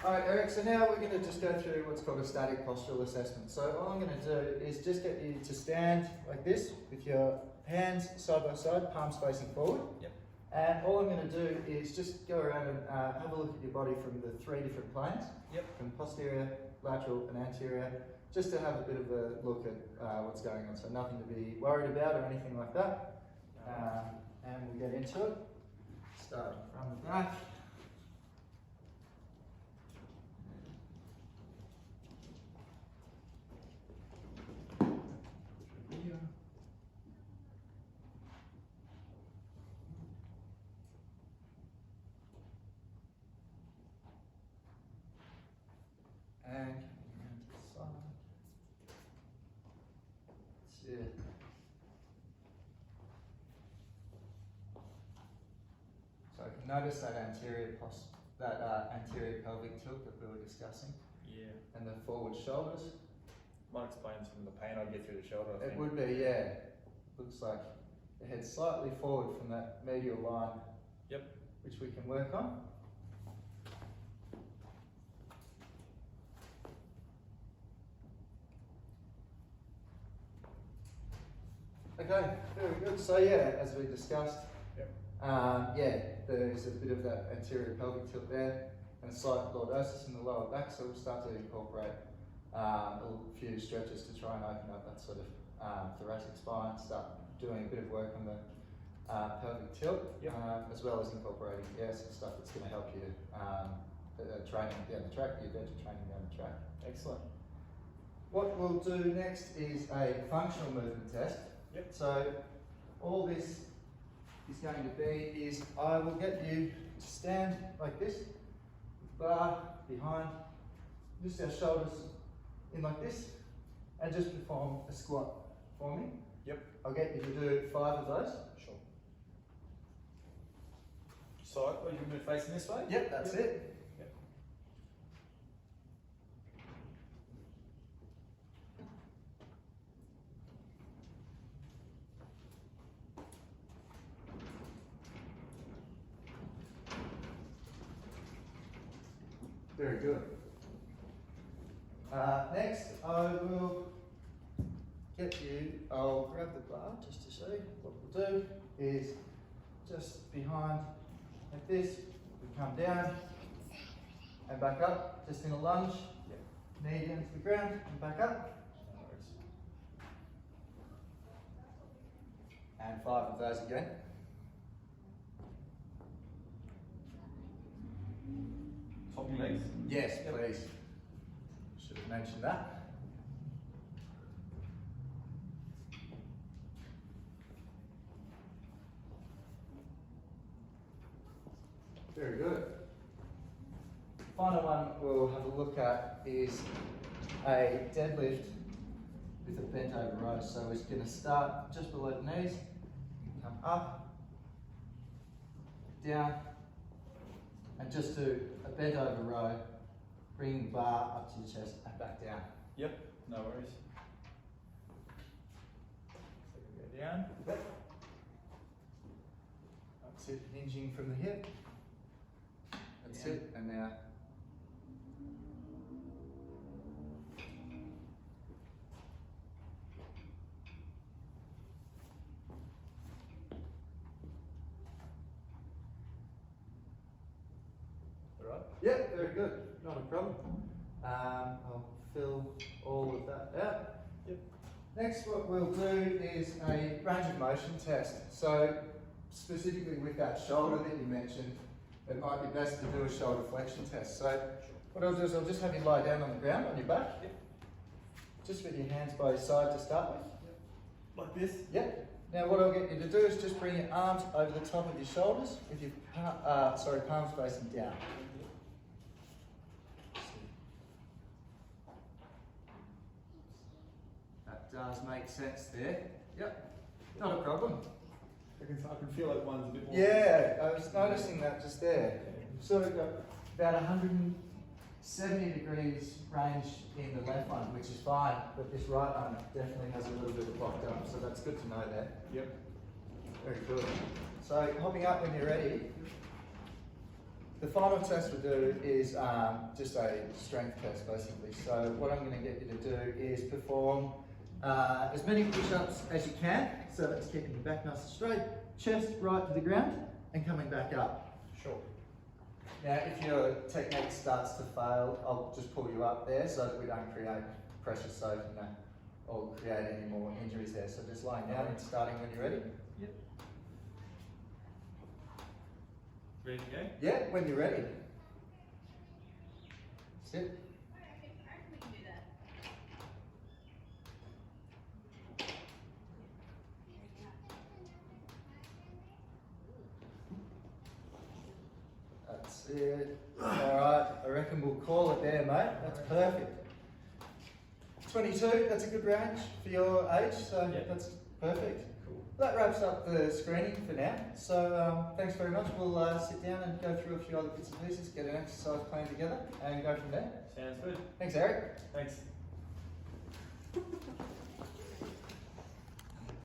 Alright Eric, so now we're going to just go through what's called a static postural assessment. So all I'm going to do is just get you to stand like this with your hands side by side, palms facing forward. Yep. And all I'm going to do is just go around and have a look at your body from the 3 different planes. Yep. From posterior, lateral and anterior, just to have a bit of a look at what's going on. So nothing to be worried about or anything like that. And we'll get into it. Start from the back. And around to the side. That's it. So I can notice that anterior pelvic tilt that we were discussing, Yeah. and the forward shoulders. Might explain some of the pain I get through the shoulder, I It think. would be, yeah. Looks like the head slightly forward from that medial line. Yep. Which we can work on. Okay, very good. So yeah, as we discussed, Yep. yeah, there's a bit of that anterior pelvic tilt there and a slight lordosis in the lower back, so we'll start to incorporate a few stretches to try and open up that sort of thoracic spine, start doing a bit of work on the pelvic tilt, Yep. as well as incorporating some stuff that's going to help you training down the track, your ventral training down the track. Excellent. What we'll do next is a functional movement test. Yep. So all this is going to be is I will get you to stand like this, with bar behind, just our shoulders in like this, and just perform a squat for me. Yep. I'll get you to do 5 of those. Sure. Side, oh, you can move facing this way? Yep, that's it. Yep. Very good. Next, I will get you, I'll grab the bar just to show you. What we'll do is just behind like this, we come down and back up, just in a lunge. Yep. Knee down to the ground and back up. No worries. And 5 of those again. Top your legs? Yes, Yep. please. Should have mentioned that. Very good. Final one we'll have a look at is a deadlift with a bent over row. So we're going to start just below the knees, come up, down, and just do a bent over row, bringing the bar up to your chest and back down. Yep. No worries. So we go down. Yep. That's it, hinging from the hip. That's Yeah. it, and now. Alright. Yep, very good, not a problem. I'll fill all of that out. Yep. Next, what we'll do is a range of motion test. So, specifically with that shoulder that you mentioned, it might be best to do a shoulder flexion test. So, what I'll do is I'll just have you lie down on the ground on your back. Yep. Just with your hands by your side to start with. Like this? Yep. Now what I'll get you to do is just bring your arms over the top of your shoulders with your palms facing down. That does make sense there. Yep. Not a problem. I can feel like one's a bit more. Yeah, I was noticing that just there. Sort of got about 170 degrees range in the left one, which is fine, but this right one definitely has a little bit of locked up, so that's good to know there. Yep. Very good. So hopping up when you're ready. The final test we'll do is just a strength test basically. So what I'm going to get you to do is perform as many push-ups as you can. So that's keeping your back nice and straight, chest right to the ground and coming back up. Sure. Now if your technique starts to fail, I'll just pull you up there so that we don't create pressure soak or create any more injuries there. So just lying down and starting when you're ready. Yep. Ready to go? Yeah, when you're ready. Sit. That's it. Alright, I reckon we'll call it there, mate. That's perfect. 22, that's a good range for your age, so Yeah. that's perfect. Cool. That wraps up the screening for now. So thanks very much. We'll sit down and go through a few other bits and pieces, get an exercise plan together and go from there. Sounds good. Thanks, Eric. Thanks.